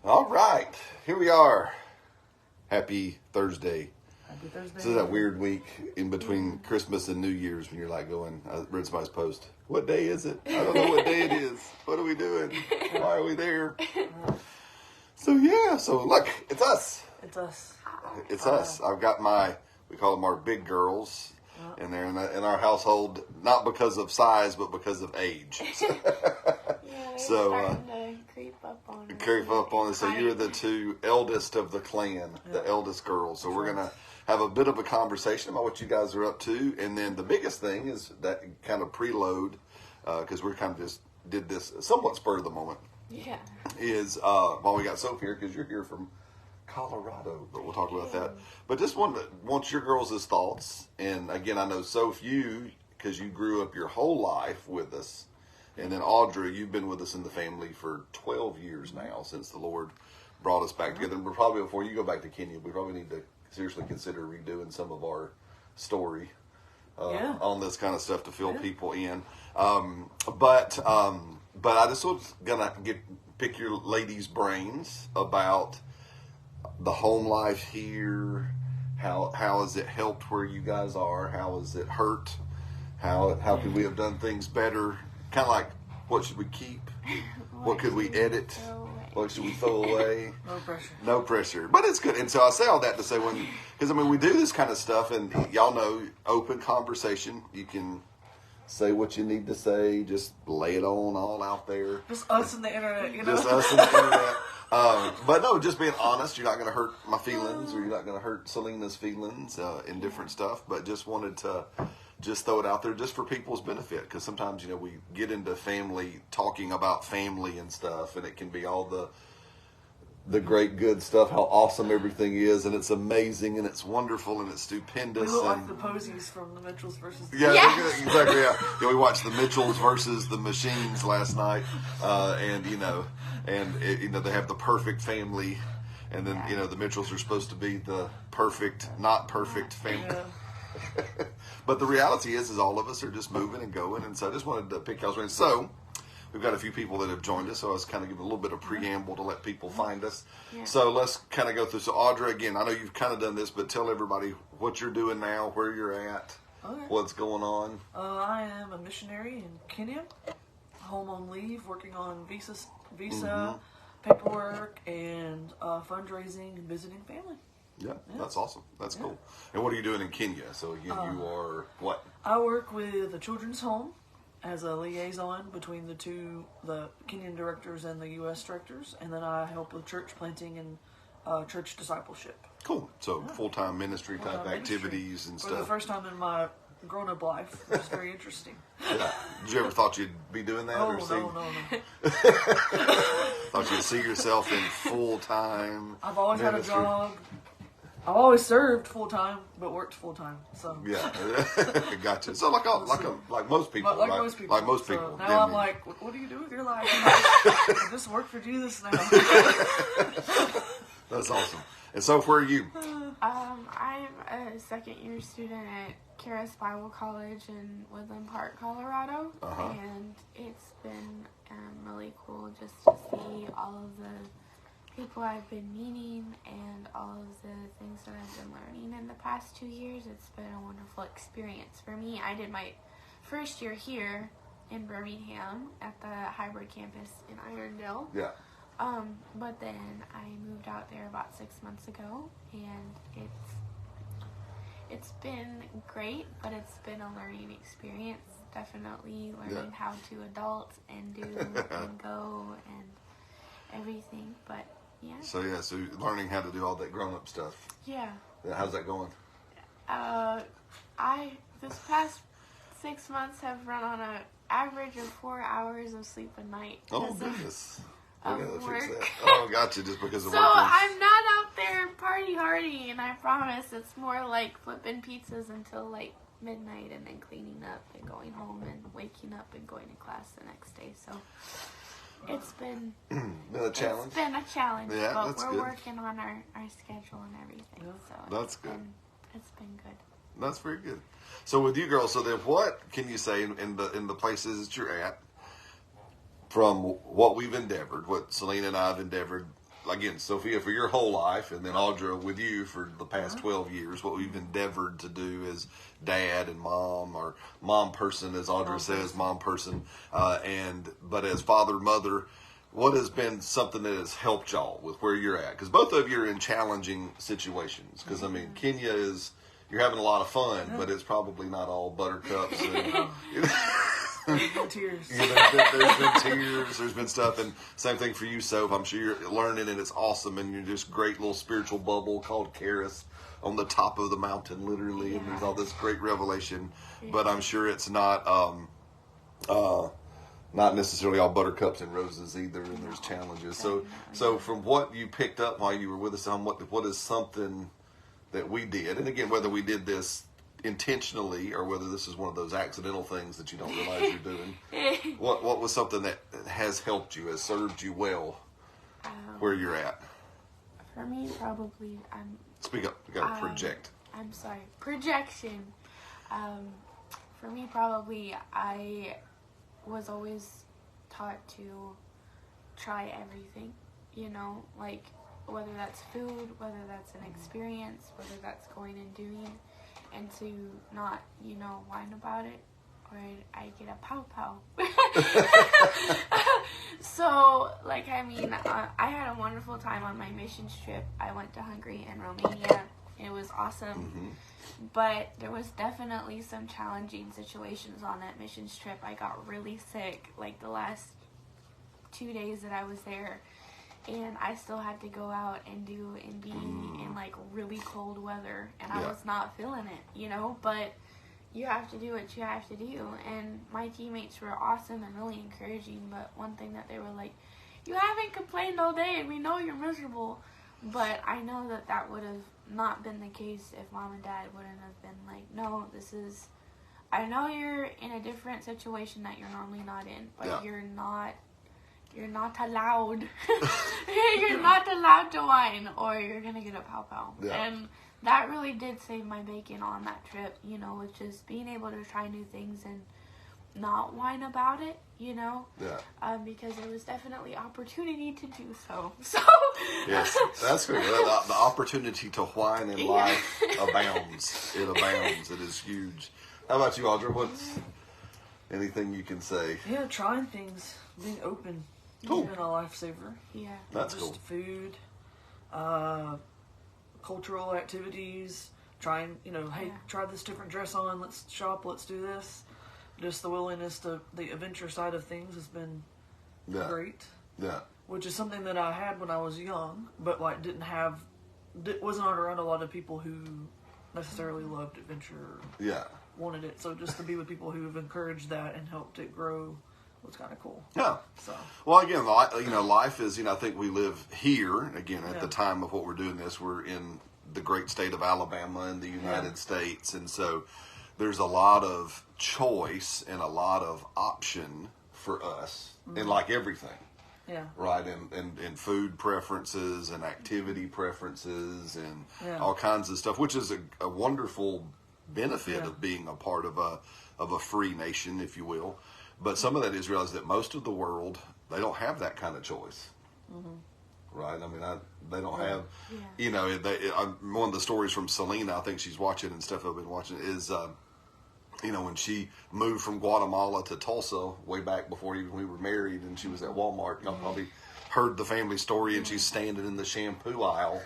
All right, here we are. Happy Thursday. Happy Thursday. This is that weird week in between Christmas and New Year's when you're like going, I read somebody's post. What day is it? I don't know what day it is. What are we doing? Why are we there? So look, it's us. It's us. It's us. I've got we call them our big girls in there in our household, not because of size, but because of age. Yeah, So, starting to creep up on us. So you're the two eldest of the clan, the eldest girls. So we're going to have a bit of a conversation about what you guys are up to. And then the biggest thing is that kind of preload, because we're kind of just did this somewhat spur of the moment. Yeah. Is while we got Soph here, because you're here from Colorado, but we'll talk about that. But just want your girls' thoughts. And again, I know Soph, because you grew up your whole life with us. And then Audrey, you've been with us in the family for 12 years now, since the Lord brought us back together. And probably before you go back to Kenya, we probably need to seriously consider redoing some of our story on this kind of stuff to fill people in. But I just was gonna pick your ladies' brains about the home life here. How has it helped where you guys are? How has it hurt? How could we have done things better? Kind of like, what should we keep? What could we edit? What should we throw away? No pressure. No pressure. But it's good. And so I say all that to say because we do this kind of stuff, and y'all know, open conversation. You can say what you need to say. Just lay it on all out there. Just us and the internet, you know? Just us and the internet. But no, just being honest. You're not going to hurt my feelings, or you're not going to hurt Selena's feelings in different stuff. But just wanted to just throw it out there just for people's benefit, because sometimes, we get into family, talking about family and stuff, and it can be all the great good stuff, how awesome everything is, and it's amazing, and it's wonderful, and it's stupendous. We look like the Posies from the Mitchells versus the exactly, yeah. We watched the Mitchells versus the Machines last night, and they have the perfect family, and then, the Mitchells are supposed to be the perfect, not perfect family. Yeah. But the reality is all of us are just moving and going, and so I just wanted to pick y'all's brains. So we've got a few people that have joined us, so I was kind of giving a little bit of preamble to let people find us. Yeah. So let's kind of go through. So Audrey, again, I know you've kind of done this, but tell everybody what you're doing now, where you're at, what's going on. I am a missionary in Kenya, home on leave, working on visa paperwork, and fundraising and visiting family. Yeah, that's awesome. That's cool. And what are you doing in Kenya? So again, you are what? I work with a children's home as a liaison between the Kenyan directors and the U.S. directors, and then I help with church planting and church discipleship. Cool. So full-time ministry type activities and stuff. For the first time in my grown-up life, which is very interesting. Yeah. Did you ever thought you'd be doing that? No. Thought you'd see yourself in full-time I've always ministry. had a job. I've always served full-time, but worked full-time. So yeah, gotcha. So like most people, like most people. So now I'm like, what do you do with your life? I just work for Jesus now. That's awesome. And so, where are you? I'm a second-year student at Charis Bible College in Woodland Park, Colorado, and it's been really cool just to see all of the people I've been meeting and all of the things that I've been learning in the past 2 years. It's been a wonderful experience for me. I did my first year here in Birmingham at the hybrid campus in Irondale. Yeah. But then I moved out there about 6 months ago, and it's been great, but it's been a learning experience. Definitely learning how to adult and do and go and everything, but yeah. So learning how to do all that grown-up stuff. Yeah. How's that going? I this past 6 months have run on an average of 4 hours of sleep a night. Oh goodness. Of fix that. work. Oh, gotcha. Just because of so work. So I'm not out there party hardy, and I promise it's more like flipping pizzas until like midnight, and then cleaning up and going home and waking up and going to class the next day. So it's been a challenge. It's been a challenge, yeah, but that's we're good. working on our schedule and everything. So that's good. It's been good. That's very good. So with you girls, so then what can you say in the places that you're at, from what we've endeavored, what Selena and I have endeavored again, Sophia, for your whole life, and then Audra with you for the past 12 years, what we've endeavored to do as dad and mom, or mom person, as Audra says, mom person, but as father, mother, what has been something that has helped y'all with where you're at? Because both of you are in challenging situations. Because, I mean, Kenya is, you're having a lot of fun, but it's probably not all buttercups. And, There's been tears. There's been tears. There's been stuff. And same thing for you, Soph. I'm sure you're learning, and it's awesome. And you're just great little spiritual bubble called Karis on the top of the mountain, literally. And there's all this great revelation. But I'm sure it's not necessarily all buttercups and roses either, and there's challenges. So from what you picked up while you were with us on what is something that we did, and again, whether we did this intentionally or whether this is one of those accidental things that you don't realize you're doing, what was something that has helped you, has served you well where you're at? For me, probably, Speak up. You got to project. I'm sorry. Projection. For me, probably, I was always taught to try everything, you know, like whether that's food, whether that's an experience, whether that's going and doing, and to not, you know, whine about it or I get a pow pow. So, like, I mean, I had a wonderful time on my missions trip. I went to Hungary and Romania. It was awesome. But there was definitely some challenging situations on that missions trip. I got really sick, like, the last 2 days that I was there. And I still had to go out and be in, like, really cold weather. And I was not feeling it, you know? But you have to do what you have to do. And my teammates were awesome and really encouraging. But one thing that they were like, you haven't complained all day and we know you're miserable. But I know that would have not been the case if mom and dad wouldn't have been like, no, I know you're in a different situation that you're normally not in, but you're not allowed you're not allowed to whine or you're gonna get a pow pow. And that really did save my bacon on that trip, you know, with just being able to try new things and not whine about it, you know, because there was definitely opportunity to do so. Yes, that's good. The opportunity to whine in life abounds. It abounds. It is huge. How about you, Audra? What's anything you can say? Yeah, trying things, being open. Cool. Being a lifesaver. Yeah, that's just cool. Food, cultural activities. Trying, you know, hey, try this different dress on. Let's shop. Let's do this. Just the willingness to the adventure side of things has been great. Yeah. Which is something that I had when I was young, but like wasn't around a lot of people who necessarily loved adventure. Wanted it. So just to be with people who have encouraged that and helped it grow was kind of cool. Yeah. So. Well, again, you know, life is, you know, I think we live here, again, at the time of what we're doing this, we're in the great state of Alabama in the United States. And so there's a lot of choice and a lot of option for us in like everything. Yeah. Right. And food preferences and activity preferences and all kinds of stuff, which is a wonderful benefit of being a part of a free nation, if you will. But some of that is realized that most of the world, they don't have that kind of choice. Right. I mean, they don't have, you know, one of the stories from Selena, I think she's watching and stuff I've been watching is, you know, when she moved from Guatemala to Tulsa way back before even we were married, and she was at Walmart. Y'all probably heard the family story, and she's standing in the shampoo aisle,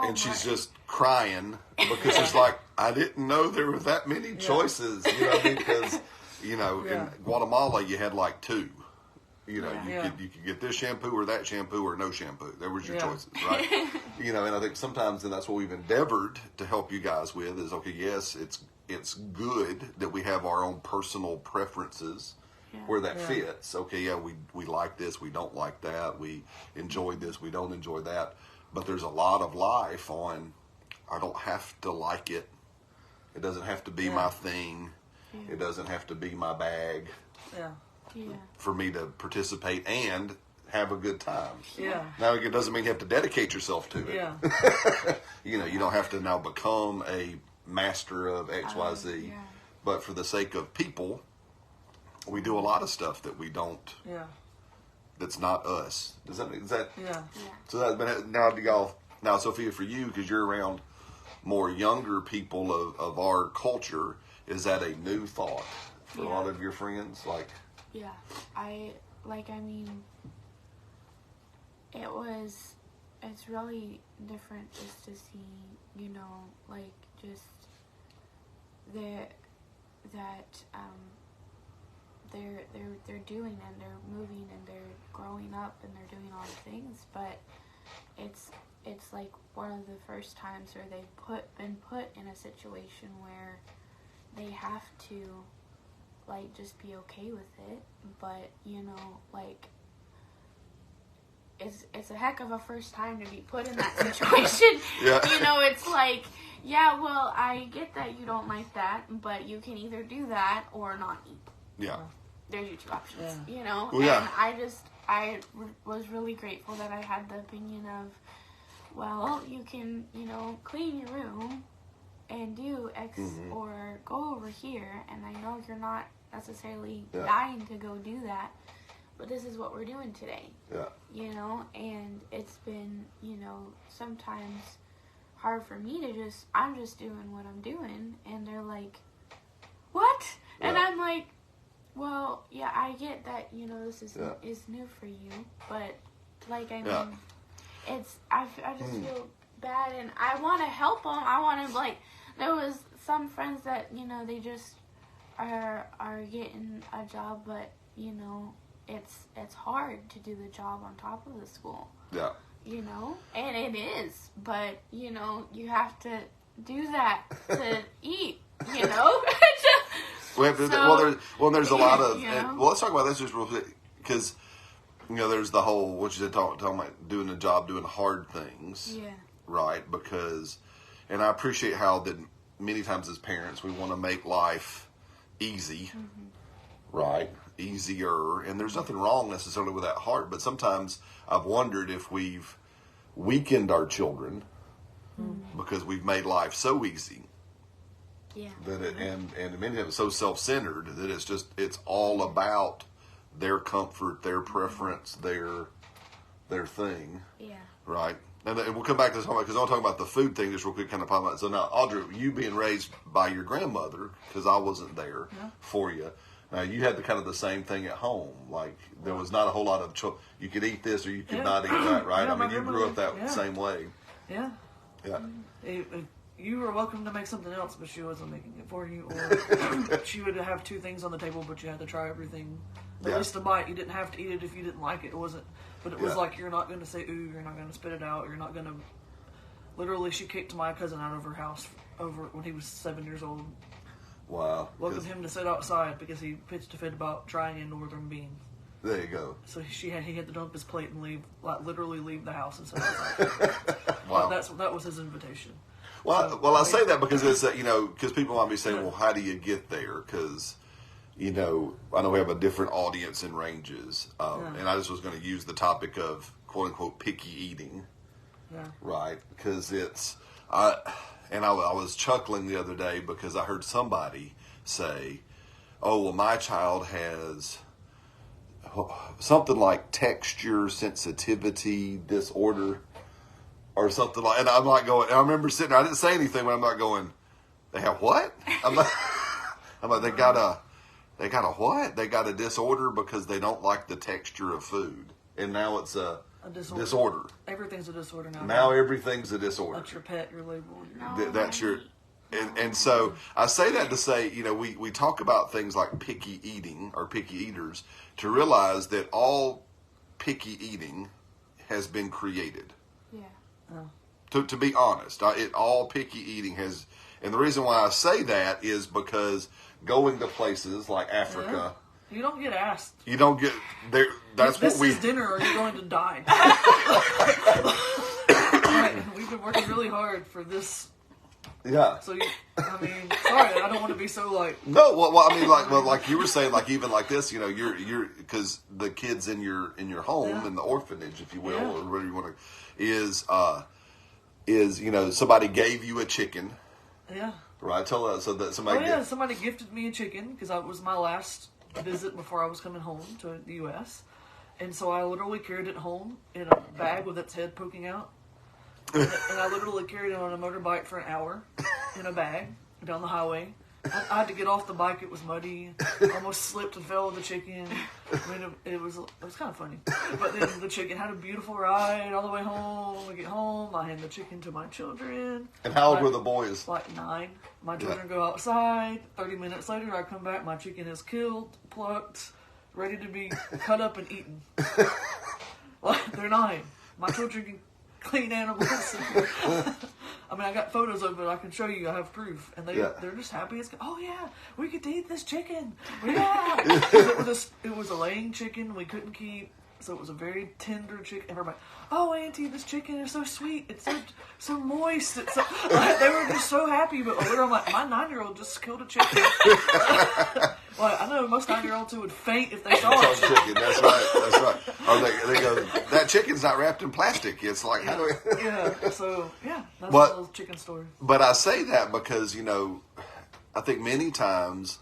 and she's just crying because she's like, I didn't know there were that many choices, you know, because, you know, in Guatemala you had like two. You know, you could get this shampoo or that shampoo or no shampoo. There was your choices, right? You know, and I think sometimes, and that's what we've endeavored to help you guys with is, okay, yes, it's good that we have our own personal preferences where that fits. Okay, we like this, we don't like that, we enjoy this, we don't enjoy that. But there's a lot of life on, I don't have to like it. It doesn't have to be my thing. It doesn't have to be my bag. For me to participate and have a good time. Now, it doesn't mean you have to dedicate yourself to it. You know, you don't have to now become a master of XYZ. But for the sake of people, we do a lot of stuff that we don't that's not us. Is that? Yeah. So now, Sophia, for you, because you're around more younger people of our culture, is that a new thought for a lot of your friends? Like, yeah, it's really different just to see, like just they're doing and they're moving and they're growing up and they're doing all the things, but it's like one of the first times where they've been put in a situation where they have to like just be okay with it, but like it's a heck of a first time to be put in that situation. It's like, well, I get that you don't like that, but you can either do that or not eat. Yeah. There's your two options, Well, and I was really grateful that I had the opinion of, well, you can, clean your room and do X or go over here, and I know you're not necessarily dying to go do that, but this is what we're doing today. Yeah. And it's been, sometimes hard for me to I'm just doing what I'm doing, and they're like, what? Yeah. And I'm like, well, yeah, I get that, this is new for you, but, like, I mean, I just feel bad, and I want to help them. I want to, like, there was some friends that, they just are getting a job, but, it's hard to do the job on top of the school. Yeah. And it is, but, you have to do that to eat, There's a lot of, let's talk about this just real quick, because, there's the whole, what you said, talking about doing a job, doing hard things. Yeah. Right? Because, and I appreciate how that many times as parents, we want to make life easy. Right? Easier. And there's nothing wrong necessarily with that heart, but sometimes I've wondered if we've weakened our children because we've made life so easy. Yeah. And many of it's so self-centered that it's all about their comfort, their preference, their thing. Yeah. Right. And we'll come back to this because I want to talk about the food thing just real quick, kind of pop out. So now, Audrey, you being raised by your grandmother, because I wasn't there for you. Now you had the same thing at home. Like there was not a whole lot of you could eat this or you could not eat that, right? Yeah, I mean, you grew up that same way. Yeah. Yeah. You were welcome to make something else, but she wasn't making it for you. Or she would have two things on the table, but you had to try everything. At least a bite. You didn't have to eat it if you didn't like it. It wasn't. But it was like you're not going to say ooh. You're not going to spit it out. You're not going to. Literally, she kicked my cousin out of her house when he was 7 years old. Wow. Welcomed him to sit outside because he pitched a fit about trying a northern bean. There you go. So he had to dump his plate and leave, literally leave the house and sit outside. Wow. That was his invitation. Well, I say that because it's because people might be saying, well, how do you get there? Because I know we have a different audience and ranges, and I just was going to use the topic of quote unquote picky eating, right? Because I was chuckling the other day because I heard somebody say, "Oh, well, my child has something like texture sensitivity disorder." Or something like, and I'm not going. And I remember sitting there. I didn't say anything, but I'm not going. They have what? I'm like, they got a what? They got a disorder because they don't like the texture of food, and now it's a disorder. Everything's a disorder now. Now everything's a disorder. That's your pet. Your label. That's your. And so I say that to say, we talk about things like picky eating or picky eaters to realize that all picky eating has been created. Yeah. To be honest, all picky eating has, and the reason why I say that is because going to places like Africa, you don't get asked. You don't get there. That's this what we. This is dinner, or you're going to die. Right, we've been working really hard for this. Yeah. So sorry, I don't want to be so like. No, well, I mean, like you were saying, like even like this, you're because the kids in your home in the orphanage, if you will, or whatever you want to. Is somebody gave you a chicken. Yeah. Right. Tell us so that somebody. Somebody gifted me a chicken because it was my last visit before I was coming home to the U.S. And so I literally carried it home in a bag with its head poking out. And I literally carried it on a motorbike for an hour in a bag down the highway. I had to get off the bike. It was muddy. Almost slipped and fell with the chicken. I mean, it was kind of funny. But then the chicken had a beautiful ride all the way home. We get home. I hand the chicken to my children. And how old were the boys? Like 9. My children go outside. 30 minutes later, I come back. My chicken is killed, plucked, ready to be cut up and eaten. Like, they're 9. My children can clean animals. I mean, I got photos of it. I can show you. I have proof, and they're just happy. It's oh yeah, we get to eat this chicken. Yeah, it was a laying chicken we couldn't keep, so it was a very tender chicken. Everybody, oh auntie, this chicken is so sweet. It's so moist. It's so, they were just so happy. But later, I'm like, my 9-year-old just killed a chicken. Well, I know most 9-year-olds who would faint if they saw a chicken. That's right. Or they go, that chicken's not wrapped in plastic. It's like, how do we... that's a little chicken story. But I say that because, I think many times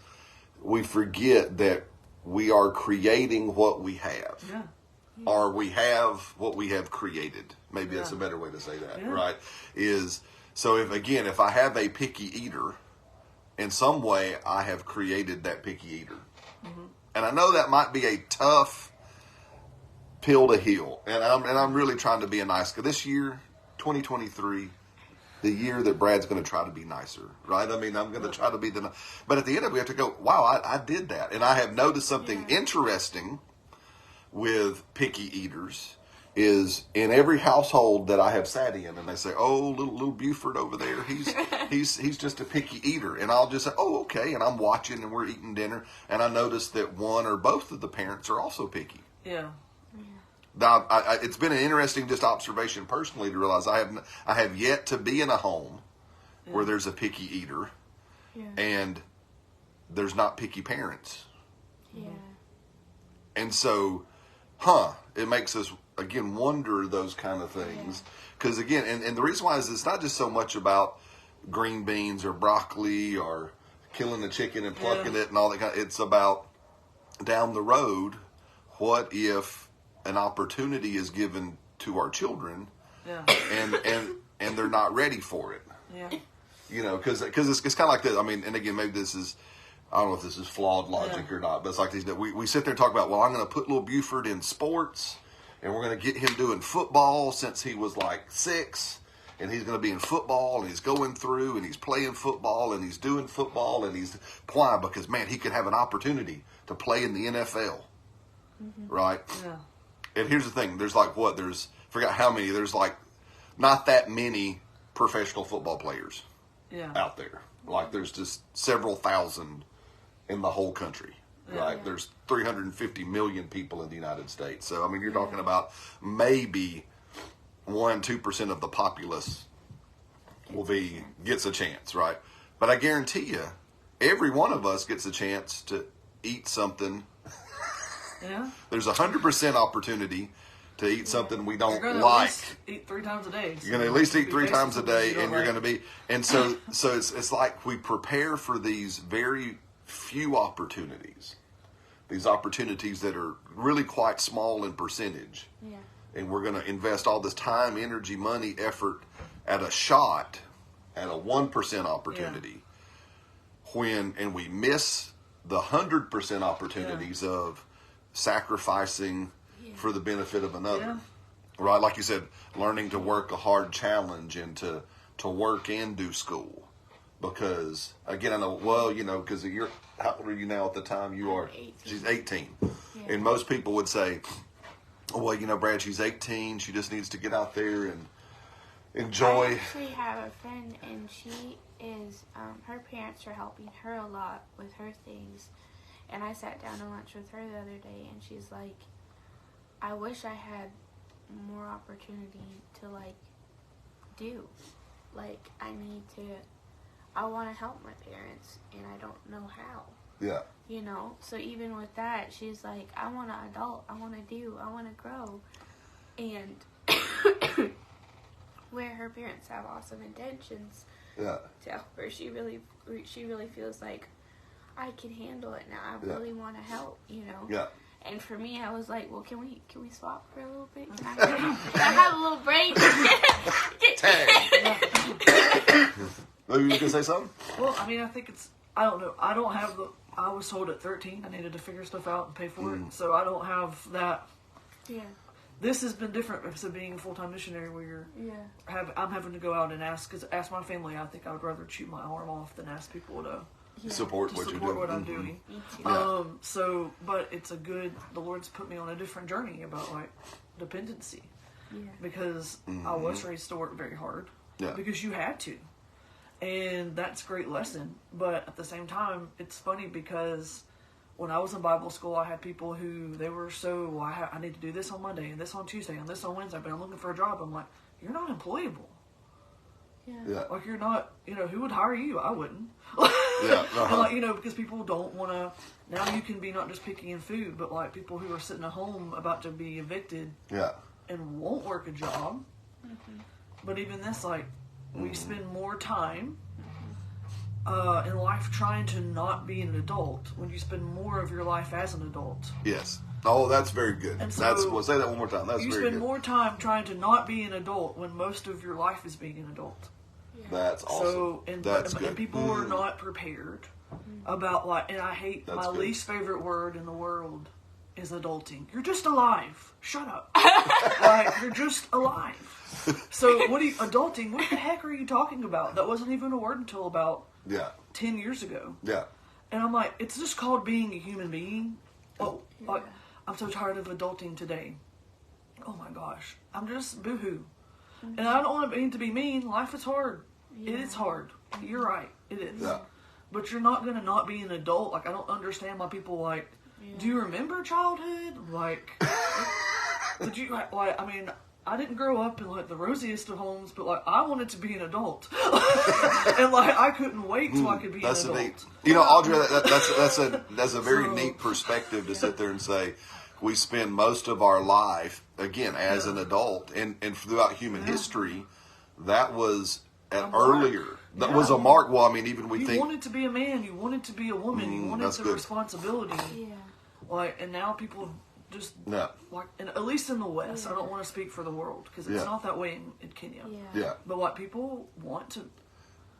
we forget that we are creating what we have. Yeah. Or we have what we have created. Maybe that's a better way to say that, right? So if I have a picky eater, in some way I have created that picky eater. Mm-hmm. And I know that might be a tough pill to heal. And I'm really trying to be a nice guy. This year, 2023, the year that Brad's going to try to be nicer, right? I mean, I'm going to try to be but at the end of it, we have to go, wow, I did that. And I have noticed something interesting with picky eaters is in every household that I have sat in, and they say, "Oh, little Buford over there, he's just a picky eater," and I'll just say, "Oh, okay," and I'm watching, and we're eating dinner, and I notice that one or both of the parents are also picky. Yeah. Now, it's been an interesting just observation personally to realize I have yet to be in a home where there's a picky eater, and there's not picky parents. Yeah. And so, it makes us, again, wonder those kind of things. Because, again, and the reason why is it's not just so much about green beans or broccoli or killing the chicken and plucking it and all that kind of, it's about down the road, what if an opportunity is given to our children and they're not ready for it? Yeah. Because it's kind of like this. I mean, and again, maybe this is, I don't know if this is flawed logic or not, but it's like these. We sit there and talk about, well, I'm going to put little Buford in sports, and we're going to get him doing football since he was like 6, and he's going to be in football, and he's going through, and he's playing football, and he's doing football, and he's why? Because man, he could have an opportunity to play in the NFL, right? Yeah. And here's the thing: there's like forgot how many. There's like not that many professional football players out there. Like there's just several thousand in the whole country, right? Yeah. There's 350 million people in the United States. So, I mean, you're talking about maybe 1-2% of the populace gets a chance, right? But I guarantee you, every one of us gets a chance to eat something. Yeah. There's 100% opportunity to eat something we don't you're like. At least eat 3 times a day. So you're going to at least eat 3 times a day, and you're like. going to be, and so it's like we prepare for these very few opportunities, these opportunities that are really quite small in percentage, and we're going to invest all this time, energy, money, effort at a 1% opportunity, and we miss the 100% opportunities of sacrificing for the benefit of another, right? Like you said, learning to work a hard challenge and to work and do school. Because, again, I know, because how old are you now at the time you are? 18. She's 18. Yeah. And most people would say, well, Brad, she's 18. She just needs to get out there and enjoy. I actually have a friend, and she is, her parents are helping her a lot with her things. And I sat down to lunch with her the other day, and she's like, I wish I had more opportunity to, do. I want to help my parents, and I don't know how. Yeah. So even with that, she's like, I want to adult, I want to grow. And where her parents have awesome intentions to help her, she really feels like, I can handle it now. I really want to help, Yeah. And for me, I was like, well, can we swap for a little bit? Can I have a little break? Tag. Oh, you gonna say something? Well, I mean, I think I don't know. I don't have I was told at 13 I needed to figure stuff out and pay for it. So I don't have that. Yeah. This has been different because of being a full-time missionary where I'm having to go out and ask my family. I think I would rather chew my arm off than ask people to support what you're doing. What I'm doing. But it's the Lord's put me on a different journey about like dependency. Yeah. Because I was raised to work very hard. Yeah. Because you had to. And that's a great lesson. But at the same time, it's funny because when I was in Bible school, I had people who they were I need to do this on Monday and this on Tuesday and this on Wednesday, but I'm looking for a job. I'm like, you're not employable. Yeah. Like you're not, who would hire you? I wouldn't. Yeah. Uh-huh. And like, because people don't want to, now you can be not just picky in food, but like people who are sitting at home about to be evicted. Yeah. And won't work a job. Mm-hmm. But even this, like, we spend more time in life trying to not be an adult when you spend more of your life as an adult. Yes. Oh, that's very good. And so say that one more time. That's very good. You spend more time trying to not be an adult when most of your life is being an adult. Yeah. That's awesome. That's good. And people are not prepared about and I hate my least favorite word in the world is adulting. You're just alive. Shut up. You're just alive. So adulting, what the heck are you talking about? That wasn't even a word until about 10 years ago. Yeah. And I'm like, it's just called being a human being. Oh, I'm so tired of adulting today. Oh my gosh. I'm just boohoo. Mm-hmm. And I don't want to be mean. Life is hard. Yeah. It is hard. You're right. It is. Yeah. But you're not going to not be an adult. Like, I don't understand why people do you remember childhood? Did you, I didn't grow up in the rosiest of homes, but I wanted to be an adult, and I couldn't wait till I could be an adult. Neat. Audrey, that's a very neat perspective to sit there and say we spend most of our life again as an adult, and throughout human history, that was earlier. That was a mark. Well, even we think you wanted to be a man, you wanted to be a woman, you wanted the responsibility. Yeah. And now people. Just and at least in the West, I don't want to speak for the world because it's not that way in Kenya. Yeah. But people want to.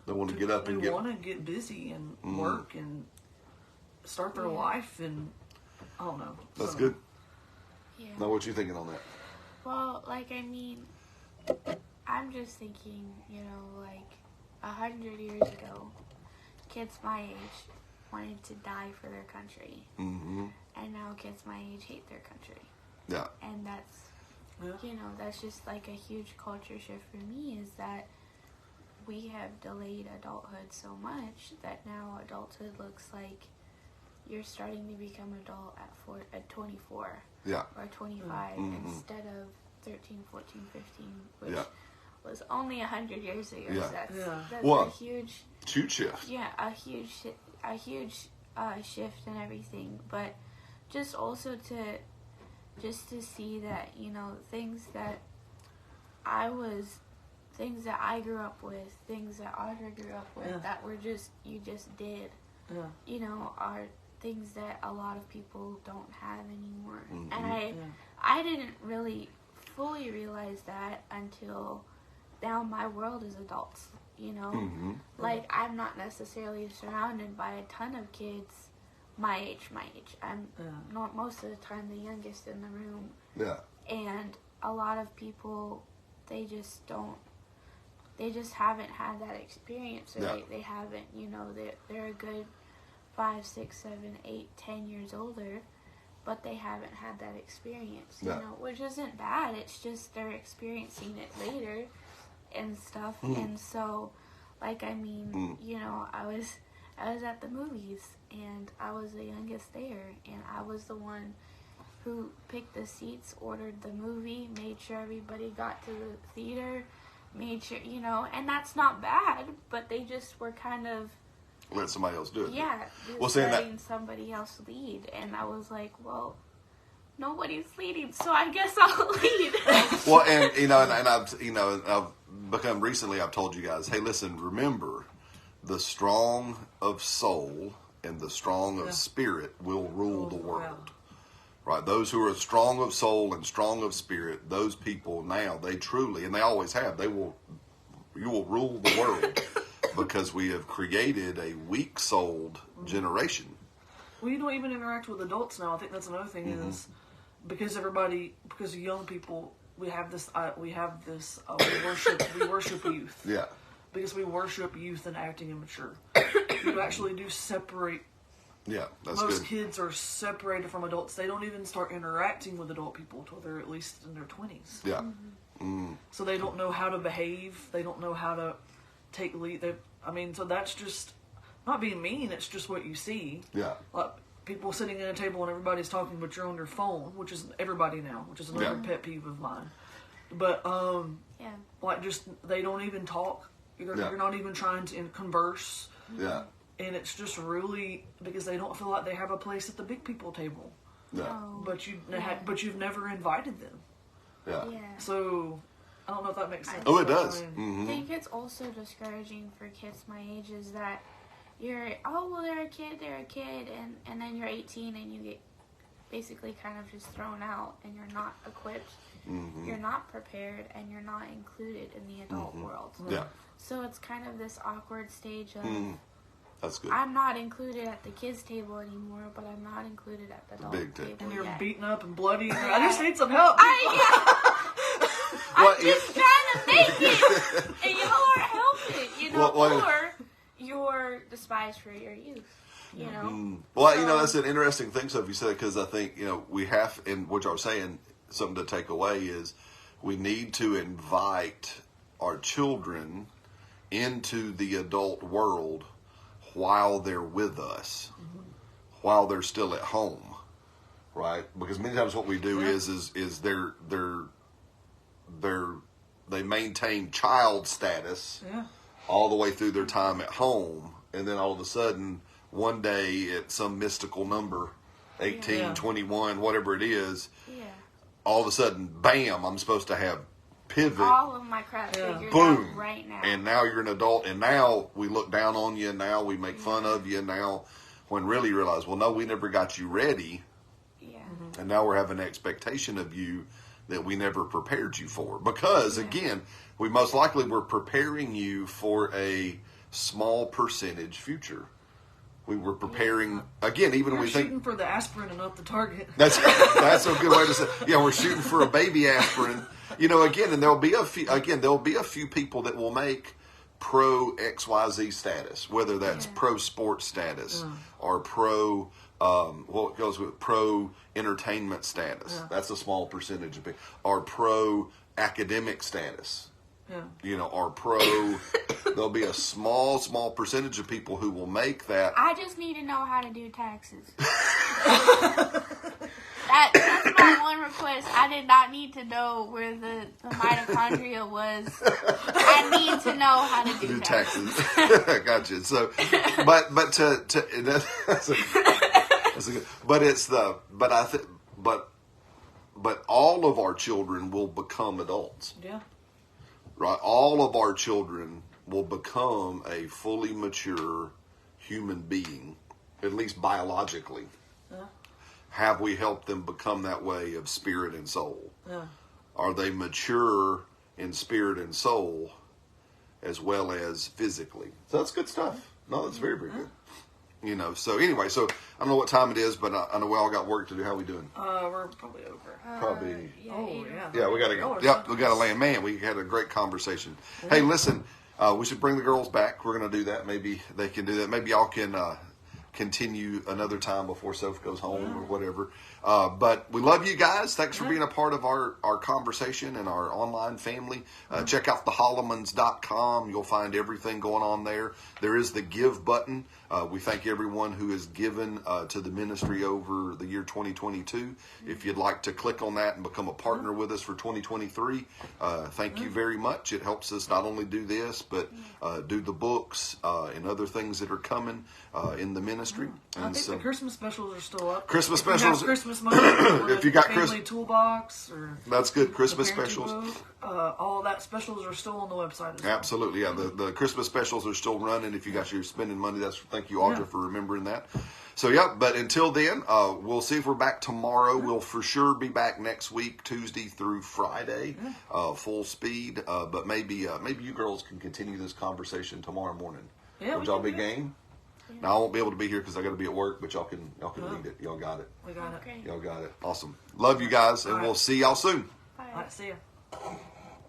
They want to get up and want to get busy and work and start their life and I don't know. That's good. Yeah. Now, what you thinking on that? Well, I'm just thinking, 100 years ago, kids my age wanted to die for their country. Mm-hmm. And now kids my age hate their country. Yeah. And that's, that's just a huge culture shift for me is that we have delayed adulthood so much that now adulthood looks like you're starting to become adult at 24. Yeah. Or 25 instead of 13, 14, 15, which was only 100 years ago. Yeah. That's a huge shift. Yeah, a huge shift and everything, but just also to see that things that I grew up with, things that Audrey grew up with, that were you just did, are things that a lot of people don't have anymore. Mm-hmm. And I didn't really fully realize that until now my world is adults. Mm-hmm. I'm not necessarily surrounded by a ton of kids my age. I'm not most of the time the youngest in the room. Yeah. And a lot of people, they just haven't had that experience. Or they haven't, they're a good 5, 6, 7, 8, 10 years older, but they haven't had that experience, which isn't bad. It's just they're experiencing it later and stuff. And so I was at the movies and I was the youngest there and I was the one who picked the seats, ordered the movie, made sure everybody got to the theater, made sure, and that's not bad, but they just were kind of let somebody else do it. Yeah, letting somebody else lead, and I was like, well, nobody's leading, so I guess I'll lead. Well, and I've become recently. I've told you guys, hey, listen, remember, the strong of soul and the strong of spirit will rule the world. right? Those who are strong of soul and strong of spirit, those people now, they truly, and they always have, you will rule the world because we have created a weak-souled generation. Well, you don't even interact with adults now. I think that's another thing is because young people, we worship youth. Yeah. Because we worship youth and acting immature. You actually do separate. Yeah, that's Most good. kids are separated from adults. They don't even start interacting with adult people until they're at least in their 20s. Yeah. So they don't know how to behave. They don't know how to take lead. So that's just not being mean. It's just what you see. Yeah. Like people sitting at a table and everybody's talking, but you're on your phone, which is everybody now, which is another pet peeve of mine. But like just they don't even talk. You're not even trying to converse. Yeah. And it's just really because they don't feel like they have a place at the big people table. Yeah. But you've never invited them. Yeah. So I don't know if that makes sense. Oh, it does. I think it's also discouraging for kids my age is that they're a kid, and then you're 18 and you get basically kind of just thrown out and you're not equipped, you're not prepared, and you're not included in the adult world. Yeah. So it's kind of this awkward stage of that's good. I'm not included at the kids' table anymore, but I'm not included at the adult Big table. And you're yet. beaten up and bloody. I just need some help. I'm just trying to make it, and y'all aren't helping, or you're despised for your youth, Well, that's an interesting thing, Sophie said, because I think, we have, and which I was saying, something to take away is we need to invite our children into the adult world while they're with us, while they're still at home, right? Because many times what we do is they maintain child status all the way through their time at home, and then all of a sudden, one day at some mystical number, 18, 21, whatever it is, all of a sudden, bam, I'm supposed to have pivot. All of my crap figured Boom. out right now. And now you're an adult, and now we look down on you, and now we make fun of you, now, when really you realize, well, no, we never got you ready. And now we're having an expectation of you that we never prepared you for. Because, again, we most likely were preparing you for a small percentage future. We were preparing, again, even when we think... shooting for the aspirin and not the target. That's a good way to say it. Yeah, we're shooting for a baby aspirin. Again, and there'll be a few people that will make pro XYZ status, whether that's pro sports status or pro... what goes with pro entertainment status. That's a small percentage of people. Or pro academic status. Or pro... There'll be a small percentage of people who will make that. I just need to know how to do taxes. That's my one request. I did not need to know where the mitochondria was. I need to know how to do taxes. Gotcha. So, but all of our children will become adults. Yeah. Right. All of our children will become a fully mature human being, at least biologically. Have we helped them become that way of spirit and soul? Are they mature in spirit and soul as well as physically? So that's good stuff. No, that's very, very good. So anyway, I don't know what time it is, but I know we all got work to do. How are we doing? We're probably over. Probably. Yeah, we got to go. Yep, we got to land. Man, we had a great conversation. Hey, listen, we should bring the girls back. We're going to do that. Maybe they can do that. Maybe y'all can continue another time before Soph goes home or whatever. But we love you guys. Thanks for being a part of our conversation and our online family. Check out thehollemans.com. You'll find everything going on there. There is the give button. We thank everyone who has given to the ministry over the year 2022. If you'd like to click on that and become a partner with us for 2023, thank you very much. It helps us not only do this, but do the books and other things that are coming in the ministry. I think the Christmas specials are still up. Christmas If you have specials. Christmas money, If you got family toolbox or that's good. Christmas the parenting specials. book, all that specials are still on the website as well. Absolutely, yeah. The Christmas specials are still running. If you got your spending money, that's things thank you, Audra, for remembering that. So, yeah, but until then, we'll see if we're back tomorrow. We'll for sure be back next week, Tuesday through Friday, full speed. But maybe you girls can continue this conversation tomorrow morning. Yeah, Would y'all be game? Yeah. Now, I won't be able to be here because I got to be at work, but y'all can lead it. Y'all got it. We got it. Okay. Y'all got it. Awesome. Love you guys, and we'll see y'all soon. Bye. All right, see ya.